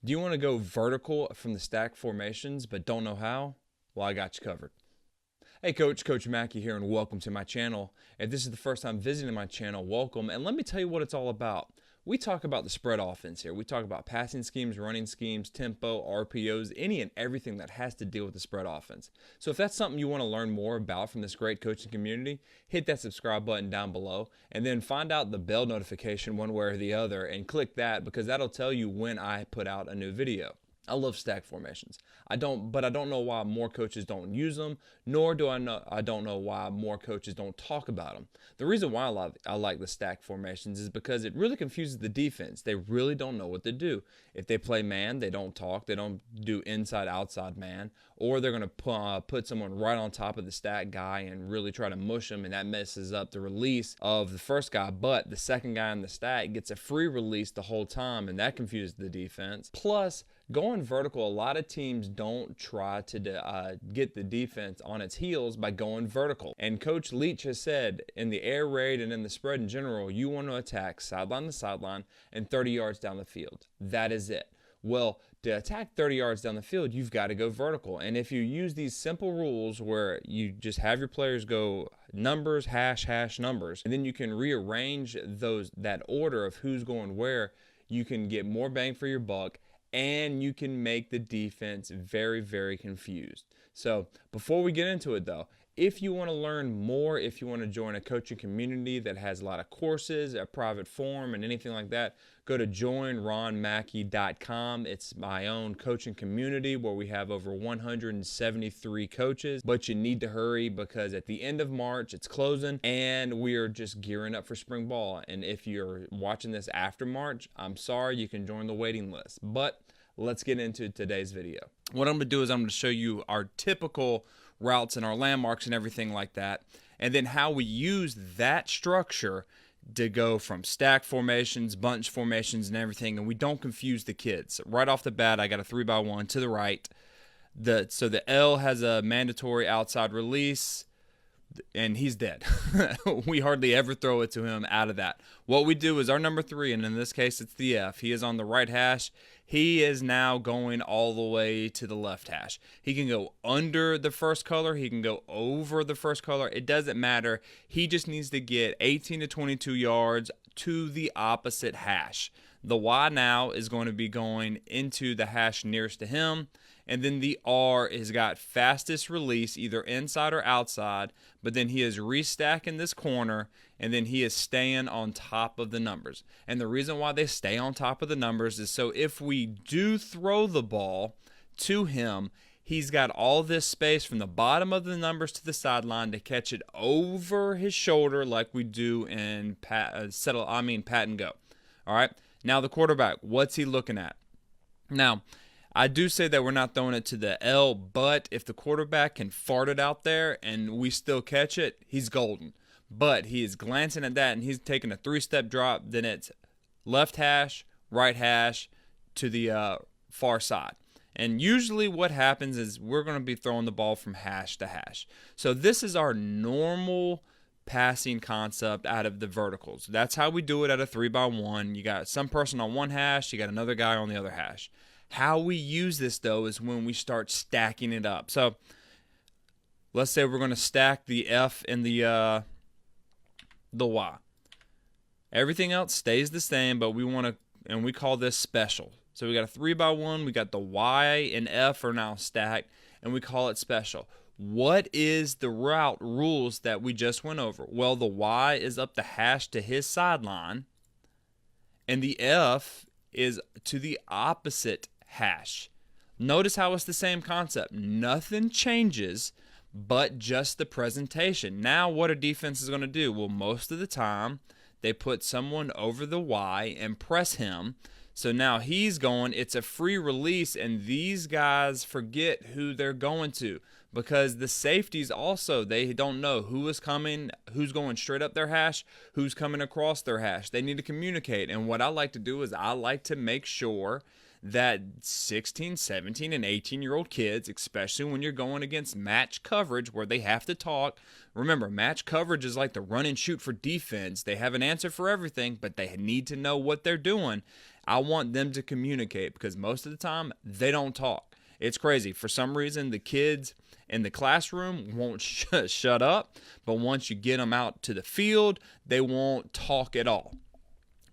Do you want to go vertical from the stack formations but don't know how? Well, I got you covered. Hey Coach McKie here, and welcome to my channel. If this is the first time visiting my channel, welcome, and let me tell you what it's all about. We talk about the spread offense here. We talk about passing schemes, running schemes, tempo, RPOs, any and everything that has to deal with the spread offense. So if that's something you want to learn more about from this great coaching community, hit that subscribe button down below and then find out the bell notification one way or the other and click that, because that'll tell you when I put out a new video. I love stack formations. I don't know why more coaches don't use them, nor do I don't know why more coaches don't talk about them. The reason why I like the stack formations is because it really confuses the defense. They really don't know what to do. If they play man, they don't talk. They don't do inside outside man, or they're going to put someone right on top of the stack guy and really try to mush them, and that messes up the release of the first guy. But the second guy in the stack gets a free release the whole time, and that confuses the defense. Plus, going vertical, a lot of teams don't try to get the defense on its heels by going vertical. And Coach Leach has said in the air raid and in the spread in general, you want to attack sideline to sideline and 30 yards down the field. That is it. Well, to attack 30 yards down the field, you've got to go vertical. And if you use these simple rules where you just have your players go numbers, hash, numbers, and then you can rearrange that order of who's going where, you can get more bang for your buck, and you can make the defense very, very confused. So before we get into it though, if you want to learn more, if you want to join a coaching community that has a lot of courses, a private forum, and anything like that, go to joinronmackie.com. It's my own coaching community where we have over 173 coaches, but you need to hurry because at the end of March, it's closing and we are just gearing up for spring ball. And if you're watching this after March, I'm sorry, you can join the waiting list. But let's get into today's video. What I'm going to do is I'm going to show you our typical routes and our landmarks and everything like that, and then how we use that structure to go from stack formations, bunch formations, and everything, and we don't confuse the kids. Right off the bat, I got a 3x1 to the right. So the L has a mandatory outside release, and he's dead. We hardly ever throw it to him out of that. What we do is our number 3, and in this case it's the F. He is on the right hash. He is now going all the way to the left hash. He can go under the first color. He can go over the first color. It doesn't matter. He just needs to get 18 to 22 yards to the opposite hash. The Y now is going to be going into the hash nearest to him. And then the R has got fastest release, either inside or outside, but then he is restacking this corner, and then he is staying on top of the numbers. And the reason why they stay on top of the numbers is so if we do throw the ball to him, he's got all this space from the bottom of the numbers to the sideline to catch it over his shoulder like we do in pat and go. All right, now the quarterback, what's he looking at? Now, I do say that we're not throwing it to the L, but if the quarterback can fart it out there and we still catch it, he's golden. But he is glancing at that and he's taking a 3-step drop. Then it's left hash, right hash to the far side. And usually what happens is we're going to be throwing the ball from hash to hash. So this is our normal passing concept out of the verticals. That's how we do it at a 3x1. You got some person on one hash, you got another guy on the other hash. How we use this, though, is when we start stacking it up. So let's say we're going to stack the F and the Y. Everything else stays the same, but we want to, and we call this special. So we got a 3x1. We got the Y and F are now stacked, and we call it special. What is the route rules that we just went over? Well, the Y is up the hash to his sideline, and the F is to the opposite hash. Notice how it's the same concept. Nothing changes but just the presentation. Now what are defenses going to do? Well, most of the time they put someone over the Y and press him. So now he's going, it's a free release, and these guys forget who they're going to because the safeties also, they don't know who is coming, who's going straight up their hash, who's coming across their hash. They need to communicate. And what I like to do is I like to make sure that 16, 17, and 18-year-old kids, especially when you're going against match coverage where they have to talk. Remember, match coverage is like the run and shoot for defense. They have an answer for everything, but they need to know what they're doing. I want them to communicate because most of the time they don't talk. It's crazy. For some reason, the kids in the classroom won't shut up, but once you get them out to the field, they won't talk at all,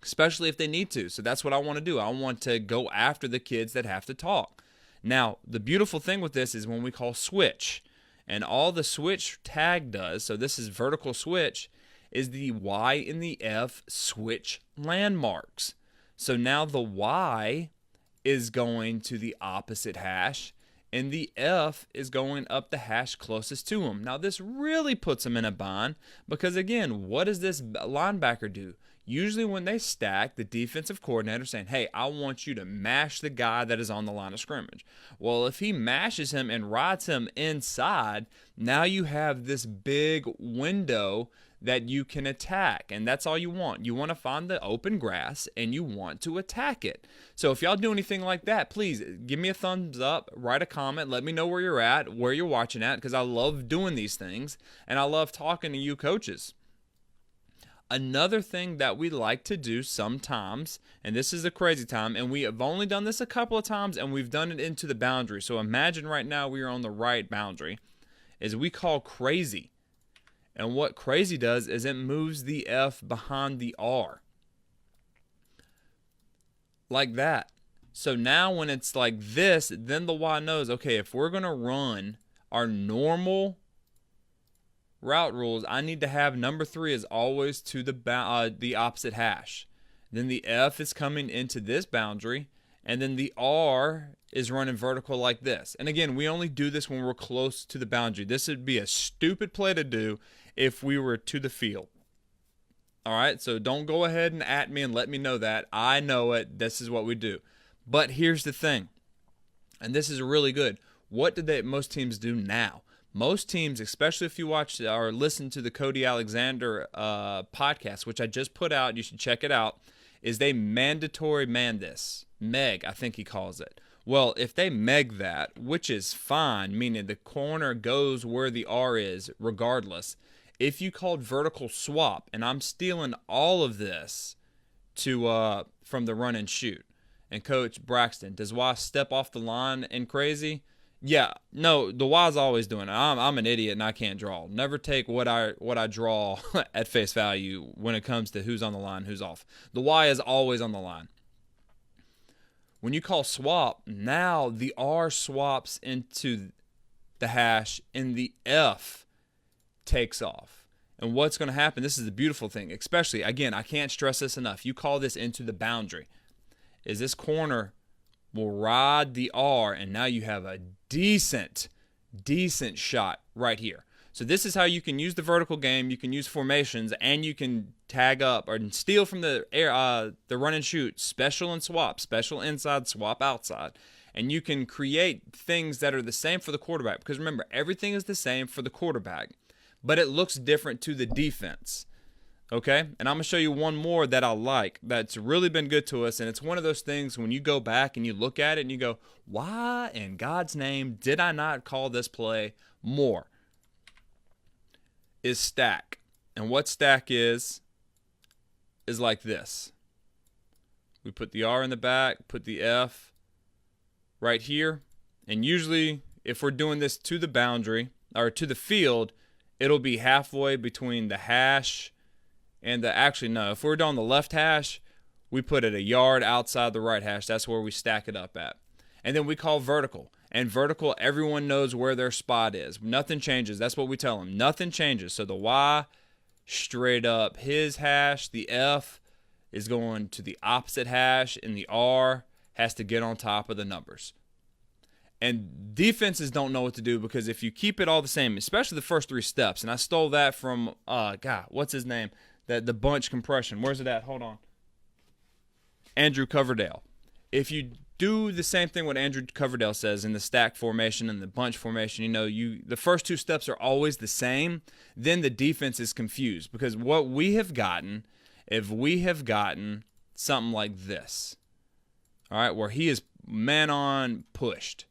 especially if they need to. So that's what I want to do. I want to go after the kids that have to talk. Now, the beautiful thing with this is when we call switch, and all the switch tag does, so this is vertical switch, is the Y and the F switch landmarks. So now the Y is going to the opposite hash, and the F is going up the hash closest to him. Now this really puts him in a bind because, again, what does this linebacker do? Usually when they stack, the defensive coordinator saying, hey, I want you to mash the guy that is on the line of scrimmage. Well, if he mashes him and rides him inside, now you have this big window that you can attack, and that's all you want. You want to find the open grass, and you want to attack it. So if y'all do anything like that, please give me a thumbs up, write a comment, let me know where you're at, where you're watching at, because I love doing these things, and I love talking to you coaches. Another thing that we like to do sometimes, and this is a crazy time, and we have only done this a couple of times, and we've done it into the boundary. So imagine right now we are on the right boundary, is we call crazy. And what crazy does is it moves the F behind the R. Like that. So now when it's like this, then the Y knows, okay, if we're going to run our normal route rules, I need to have number 3 is always to the opposite hash. Then the F is coming into this boundary, and then the R is running vertical like this. And again, we only do this when we're close to the boundary. This would be a stupid play to do if we were to the field. All right, so don't go ahead and at me and let me know that. I know it. This is what we do. But here's the thing, and this is really good. What do most teams do now? Most teams, especially if you watch or listen to the Cody Alexander podcast, which I just put out, you should check it out, is they mandatory man this. Meg, I think he calls it. Well, if they meg that, which is fine, meaning the corner goes where the R is regardless, if you called vertical swap, and I'm stealing all of this from the run and shoot, and Coach Braxton, does Y step off the line and crazy? Yeah, no, the Y's always doing it. I'm an idiot and I can't draw. Never take what I draw at face value when it comes to who's on the line, who's off. The Y is always on the line. When you call swap, now the R swaps into the hash and the F takes off. And what's going to happen, this is the beautiful thing, especially, again, I can't stress this enough. You call this into the boundary. Is this corner will ride the R, and now you have a decent shot right here. So this is how you can use the vertical game. You can use formations, and you can tag up or steal from the run and shoot, special and swap, special inside, swap outside. And you can create things that are the same for the quarterback. Because remember, everything is the same for the quarterback, but it looks different to the defense. Okay? And I'm going to show you one more that I like that's really been good to us. And it's one of those things when you go back and you look at it and you go, why in God's name did I not call this play more? Is stack. And what stack is like this. We put the R in the back, put the F right here. And usually if we're doing this to the boundary or to the field, it'll be halfway between the hash and if we're down the left hash, we put it a yard outside the right hash. That's where we stack it up at. And then we call vertical. And vertical, everyone knows where their spot is. Nothing changes. That's what we tell them. Nothing changes. So the Y, straight up his hash. The F is going to the opposite hash. And the R has to get on top of the numbers. And defenses don't know what to do because if you keep it all the same, especially the first 3 steps, and I stole that from, what's his name? The bunch compression. Where's it at? Hold on. Andrew Coverdale. If you do the same thing what Andrew Coverdale says in the stack formation and the bunch formation, the first 2 steps are always the same, then the defense is confused because what we have gotten, if we have gotten something like this, all right, where he is man on pushed.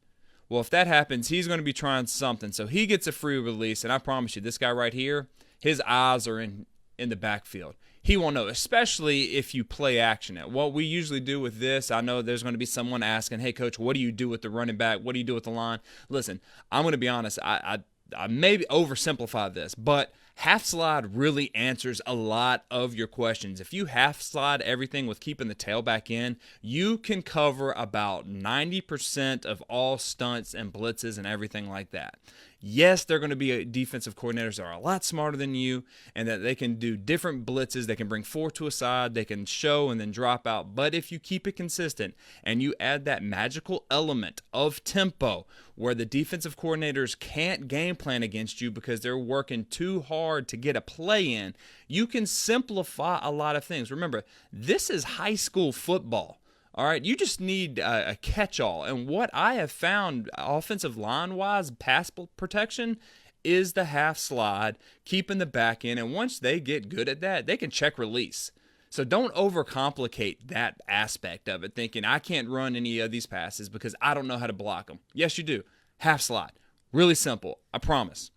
Well, if that happens, he's going to be trying something. So he gets a free release, and I promise you, this guy right here, his eyes are in the backfield. he won't know, especially if you play action it. What we usually do with this, I know there's going to be someone asking, hey, coach, what do you do with the running back? What do you do with the line? Listen, I'm going to be honest. I maybe oversimplify this, but half slide really answers a lot of your questions. If you half slide everything with keeping the tail back in, you can cover about 90% of all stunts and blitzes and everything like that. Yes, they're going to be defensive coordinators that are a lot smarter than you and that they can do different blitzes. They can bring 4 to a side. They can show and then drop out. But if you keep it consistent and you add that magical element of tempo where the defensive coordinators can't game plan against you because they're working too hard to get a play in, you can simplify a lot of things. Remember, this is high school football. All right, you just need a catch-all. And what I have found offensive line-wise, pass protection, is the half slide, keeping the back end. And once they get good at that, they can check release. So don't overcomplicate that aspect of it, thinking I can't run any of these passes because I don't know how to block them. Yes, you do. Half slide. Really simple. I promise.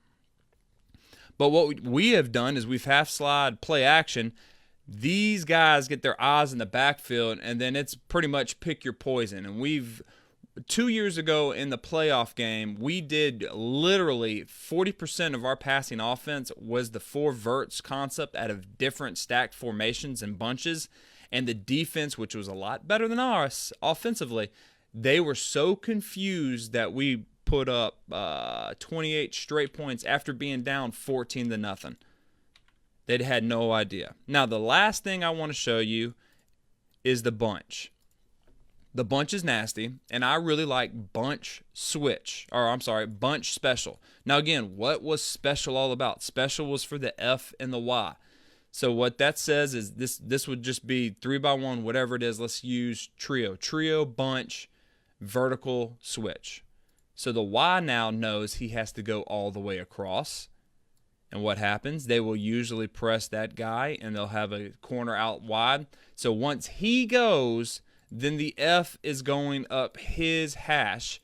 But what we have done is we've half slide play action. These guys get their eyes in the backfield, and then it's pretty much pick your poison. And 2 years ago in the playoff game, we did literally 40% of our passing offense was the 4 verts concept out of different stacked formations and bunches. And the defense, which was a lot better than ours offensively, they were so confused that we put up 28 straight points after being down 14-0. They had no idea. Now, the last thing I want to show you is the bunch. The bunch is nasty, and I really like bunch special. Now, again, what was special all about? Special was for the F and the Y. So what that says is this would just be 3x1, whatever it is. Let's use trio. Trio, bunch, vertical, switch. So the Y now knows he has to go all the way across. And what happens? They will usually press that guy, and they'll have a corner out wide. So once he goes, then the F is going up his hash,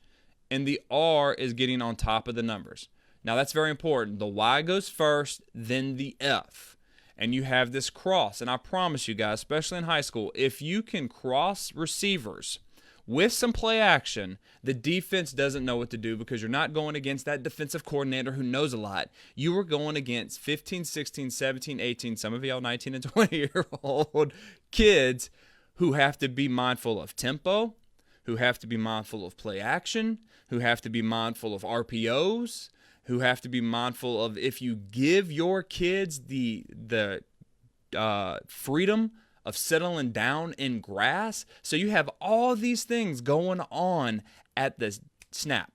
and the R is getting on top of the numbers. Now, that's very important. The Y goes first, then the F. And you have this cross. And I promise you guys, especially in high school, if you can cross receivers with some play action, the defense doesn't know what to do because you're not going against that defensive coordinator who knows a lot. You are going against 15, 16, 17, 18, some of y'all 19 and 20-year-old kids who have to be mindful of tempo, who have to be mindful of play action, who have to be mindful of RPOs, who have to be mindful of if you give your kids the freedom of settling down in grass. So you have all these things going on at the snap,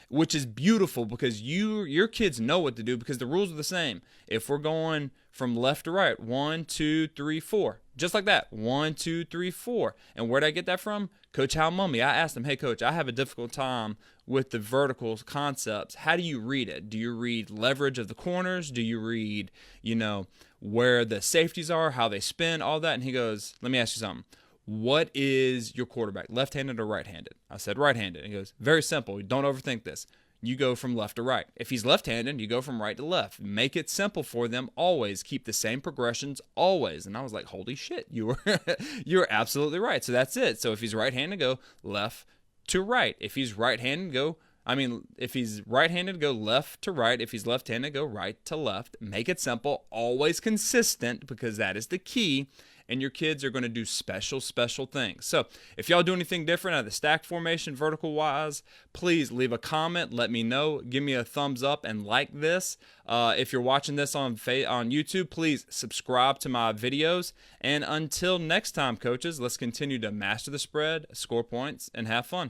which is beautiful because your kids know what to do because the rules are the same. If we're going from left to right, 1, 2, 3, 4, just like that, 1, 2, 3, 4. And where'd I get that from? Coach Hal Mummy. I asked him, hey, coach, I have a difficult time with the vertical concepts. How do you read it? Do you read leverage of the corners? Do you read, where the safeties are, how they spin, all that? And he goes, let me ask you something. What is your quarterback, left-handed or right-handed? I said right-handed. And he goes, very simple. Don't overthink this. You go from left to right. If he's left-handed, you go from right to left. Make it simple for them always. Keep the same progressions always. And I was like, holy shit, you were absolutely right. So that's it. So if he's right-handed, go left to right. If he's right-handed, go left to right. If he's left-handed, go right to left. Make it simple, always consistent, because that is the key. And your kids are going to do special things. So if y'all do anything different out of the stack formation vertical wise, please leave a comment. Let me know. Give me a thumbs up and like this. If you're watching this on YouTube, please subscribe to my videos. And until next time, coaches, let's continue to master the spread, score points, and have fun.